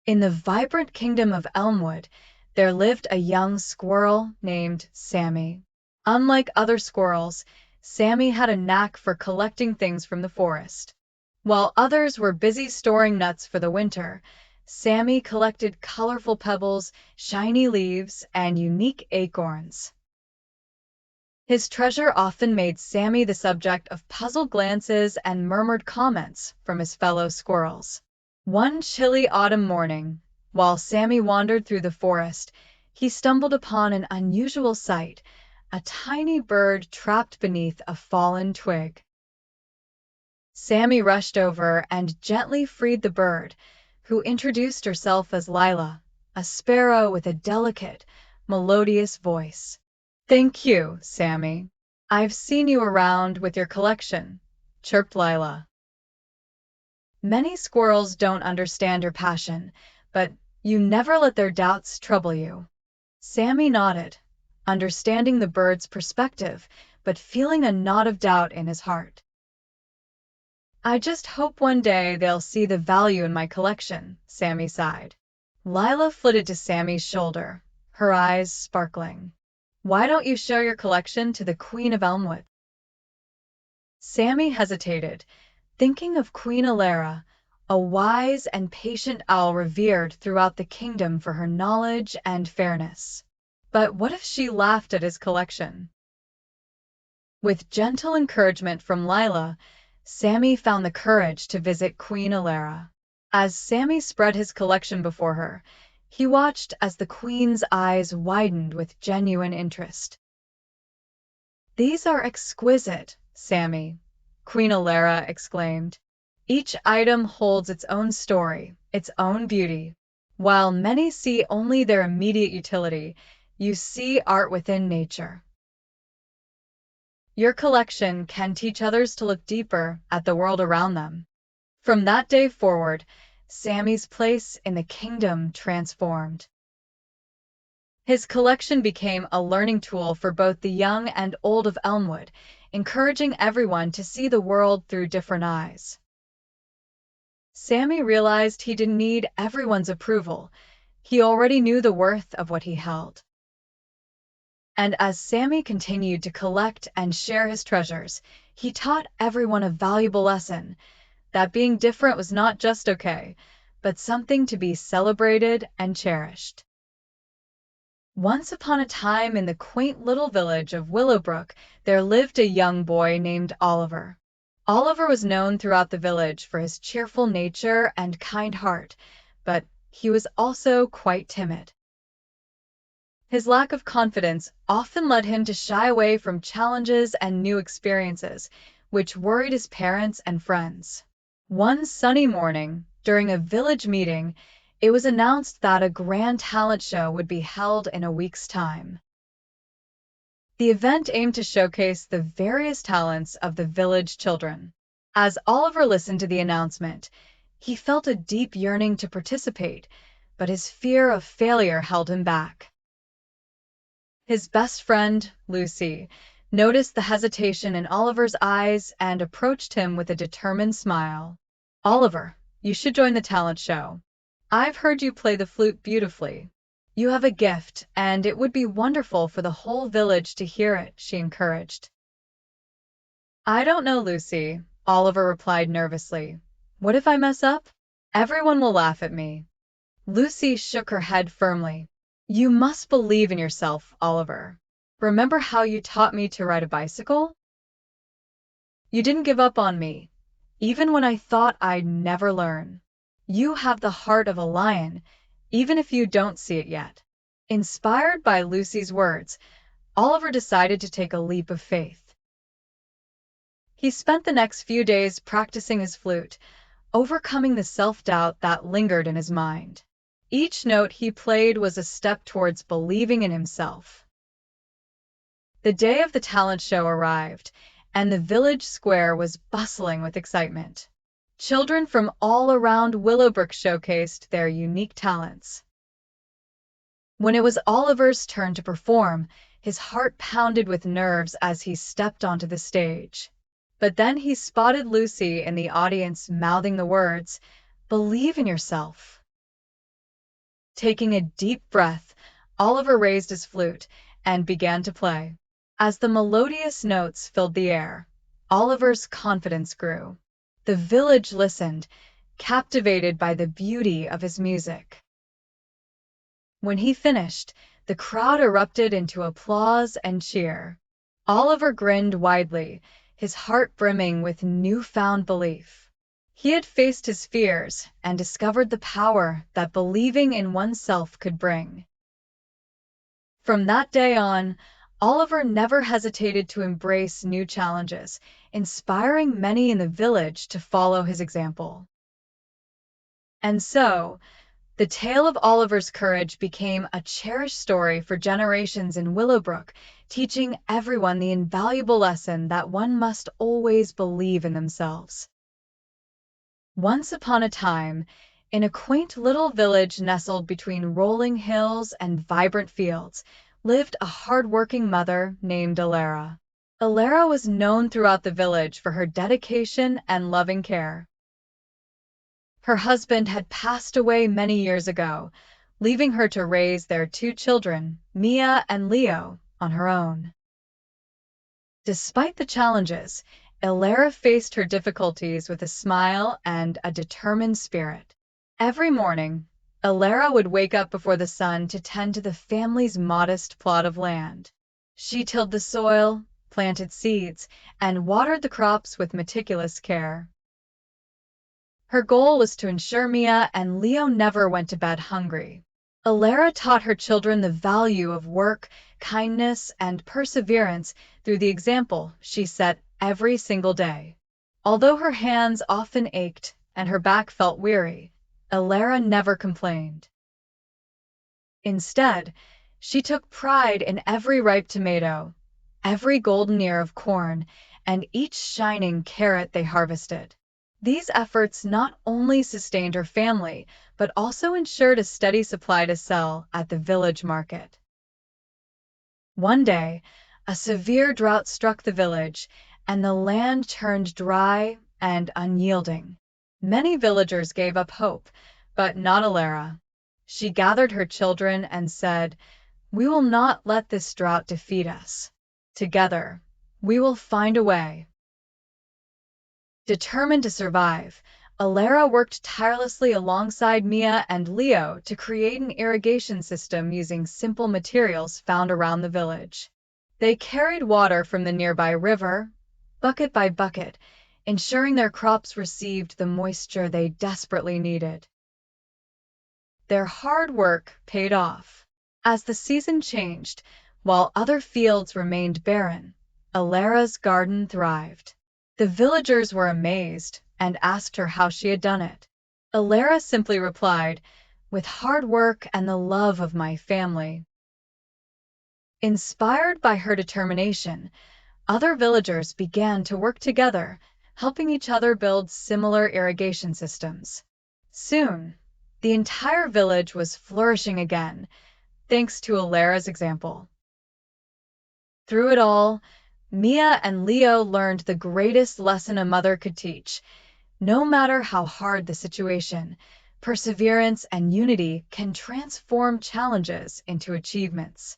In the vibrant kingdom of Elmwood, there lived a young squirrel named Sammy. Unlike other squirrels, Sammy had a knack for collecting things from the forest. While others were busy storing nuts for the winter, Sammy collected colorful pebbles, shiny leaves, and unique acorns. His treasure often made Sammy the subject of puzzled glances and murmured comments from his fellow squirrels. One chilly autumn morning, while Sammy wandered through the forest, he stumbled upon an unusual sight, a tiny bird trapped beneath a fallen twig. Sammy rushed over and gently freed the bird, who introduced herself as Lila, a sparrow with a delicate, melodious voice. "Thank you, Sammy. I've seen you around with your collection," chirped Lila. "Many squirrels don't understand your passion, but you never let their doubts trouble you." Sammy nodded, understanding the bird's perspective, but feeling a knot of doubt in his heart. "I just hope one day they'll see the value in my collection," Sammy sighed. Lila flitted to Sammy's shoulder, her eyes sparkling. "Why don't you show your collection to the Queen of Elmwood?" Sammy hesitated, thinking of Queen Elara, a wise and patient owl revered throughout the kingdom for her knowledge and fairness. But what if she laughed at his collection? With gentle encouragement from Lila, Sammy found the courage to visit Queen Elara. As Sammy spread his collection before her, he watched as the queen's eyes widened with genuine interest. "These are exquisite, Sammy," Queen Elara exclaimed. "Each item holds its own story, its own beauty. While many see only their immediate utility, you see art within nature. Your collection can teach others to look deeper at the world around them." From that day forward, Sammy's place in the kingdom transformed. His collection became a learning tool for both the young and old of Elmwood, encouraging everyone to see the world through different eyes. Sammy realized he didn't need everyone's approval. He already knew the worth of what he held. And as Sammy continued to collect and share his treasures, he taught everyone a valuable lesson, that being different was not just okay, but something to be celebrated and cherished. Once upon a time in the quaint little village of Willowbrook, there lived a young boy named Oliver. Oliver was known throughout the village for his cheerful nature and kind heart, but he was also quite timid. His lack of confidence often led him to shy away from challenges and new experiences, which worried his parents and friends. One sunny morning, during a village meeting, it was announced that a grand talent show would be held in a week's time. The event aimed to showcase the various talents of the village children. As Oliver listened to the announcement, he felt a deep yearning to participate, but his fear of failure held him back. His best friend, Lucy, noticed the hesitation in Oliver's eyes and approached him with a determined smile. "Oliver, you should join the talent show. I've heard you play the flute beautifully. You have a gift, and it would be wonderful for the whole village to hear it," she encouraged. "I don't know, Lucy," Oliver replied nervously. "What if I mess up? Everyone will laugh at me." Lucy shook her head firmly. "You must believe in yourself, Oliver. Remember how you taught me to ride a bicycle? You didn't give up on me, even when I thought I'd never learn. You have the heart of a lion, even if you don't see it yet." Inspired by Lucy's words, Oliver decided to take a leap of faith. He spent the next few days practicing his flute, overcoming the self-doubt that lingered in his mind. Each note he played was a step towards believing in himself. The day of the talent show arrived, and the village square was bustling with excitement. Children from all around Willowbrook showcased their unique talents. When it was Oliver's turn to perform, his heart pounded with nerves as he stepped onto the stage. But then he spotted Lucy in the audience mouthing the words, "Believe in yourself." Taking a deep breath, Oliver raised his flute and began to play. As the melodious notes filled the air, Oliver's confidence grew. The village listened, captivated by the beauty of his music. When he finished, the crowd erupted into applause and cheer. Oliver grinned widely, his heart brimming with newfound belief. He had faced his fears and discovered the power that believing in oneself could bring. From that day on, Oliver never hesitated to embrace new challenges, inspiring many in the village to follow his example. And so, the tale of Oliver's courage became a cherished story for generations in Willowbrook, teaching everyone the invaluable lesson that one must always believe in themselves. Once upon a time, in a quaint little village nestled between rolling hills and vibrant fields, lived a hard-working mother named Elara. Elara was known throughout the village for her dedication and loving care. Her husband had passed away many years ago, leaving her to raise their two children, Mia and Leo, on her own. Despite the challenges, Elara faced her difficulties with a smile and a determined spirit. Every morning, Elara would wake up before the sun to tend to the family's modest plot of land. She tilled the soil, planted seeds, and watered the crops with meticulous care. Her goal was to ensure Mia and Leo never went to bed hungry. Elara taught her children the value of work, kindness, and perseverance through the example she set every single day. Although her hands often ached and her back felt weary, Elara never complained. Instead, she took pride in every ripe tomato, every golden ear of corn, and each shining carrot they harvested. These efforts not only sustained her family, but also ensured a steady supply to sell at the village market. One day, a severe drought struck the village, and the land turned dry and unyielding. Many villagers gave up hope, but not Elara. She gathered her children and said, "We will not let this drought defeat us. Together, we will find a way." Determined to survive, Elara worked tirelessly alongside Mia and Leo to create an irrigation system using simple materials found around the village. They carried water from the nearby river, bucket by bucket, ensuring their crops received the moisture they desperately needed. Their hard work paid off. As the season changed, while other fields remained barren, Elara's garden thrived. The villagers were amazed and asked her how she had done it. Elara simply replied, "With hard work and the love of my family." Inspired by her determination, other villagers began to work together, helping each other build similar irrigation systems. Soon, the entire village was flourishing again, thanks to Elara's example. Through it all, Mia and Leo learned the greatest lesson a mother could teach. No matter how hard the situation, perseverance and unity can transform challenges into achievements.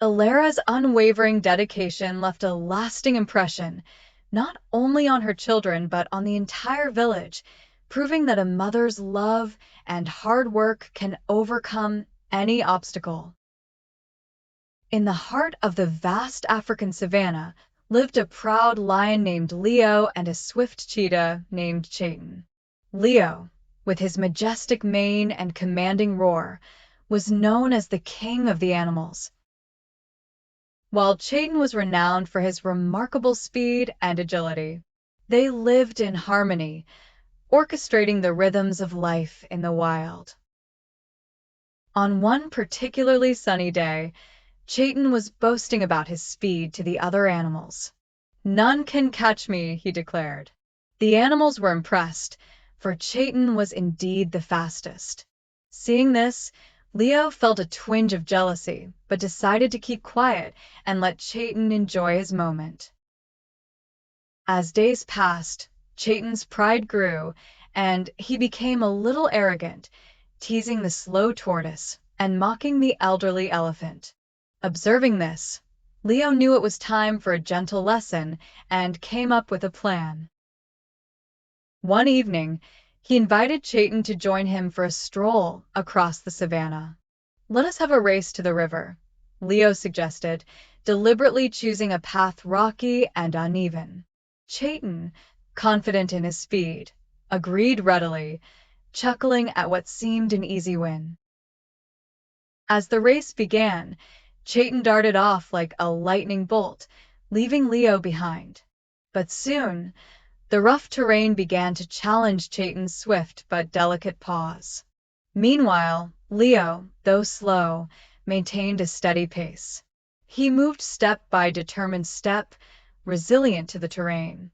Elara's unwavering dedication left a lasting impression, not only on her children but on the entire village, proving that a mother's love and hard work can overcome any obstacle. In the heart of the vast African savanna lived a proud lion named Leo and a swift cheetah named Chayton. Leo, with his majestic mane and commanding roar, was known as the king of the animals, while Chayton was renowned for his remarkable speed and agility. They lived in harmony, orchestrating the rhythms of life in the wild. On one particularly sunny day, Chayton was boasting about his speed to the other animals. "None can catch me," he declared. The animals were impressed, for Chayton was indeed the fastest. Seeing this, Leo felt a twinge of jealousy, but decided to keep quiet and let Chayton enjoy his moment. As days passed, Chayton's pride grew, and he became a little arrogant, teasing the slow tortoise and mocking the elderly elephant. Observing this, Leo knew it was time for a gentle lesson and came up with a plan. One evening, he invited Chayton to join him for a stroll across the savannah. "Let us have a race to the river," Leo suggested, deliberately choosing a path rocky and uneven. Chayton, confident in his speed, agreed readily, chuckling at what seemed an easy win. As the race began, Chayton darted off like a lightning bolt, leaving Leo behind. But soon, the rough terrain began to challenge Chayton's swift but delicate paws. Meanwhile, Leo, though slow, maintained a steady pace. He moved step by determined step, resilient to the terrain.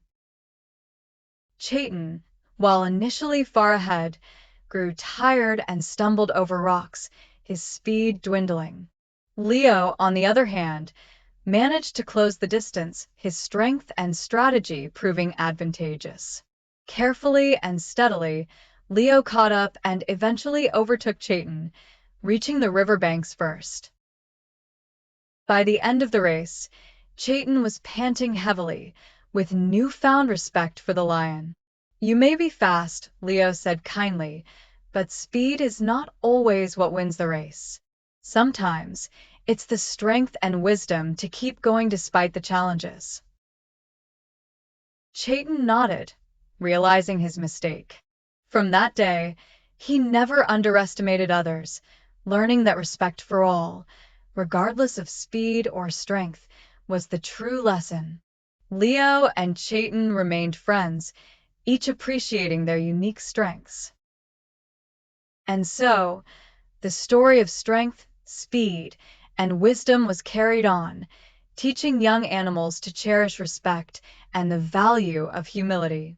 Chayton, while initially far ahead, grew tired and stumbled over rocks, his speed dwindling. Leo, on the other hand, managed to close the distance, his strength and strategy proving advantageous. Carefully and steadily, Leo caught up and eventually overtook Chayton, reaching the riverbanks first. By the end of the race, Chayton was panting heavily, with newfound respect for the lion. "You may be fast," Leo said kindly, "but speed is not always what wins the race. Sometimes, it's the strength and wisdom to keep going despite the challenges." Chayton nodded, realizing his mistake. From that day, he never underestimated others, learning that respect for all, regardless of speed or strength, was the true lesson. Leo and Chayton remained friends, each appreciating their unique strengths. And so, the story of strength, speed, and wisdom was carried on, teaching young animals to cherish respect and the value of humility.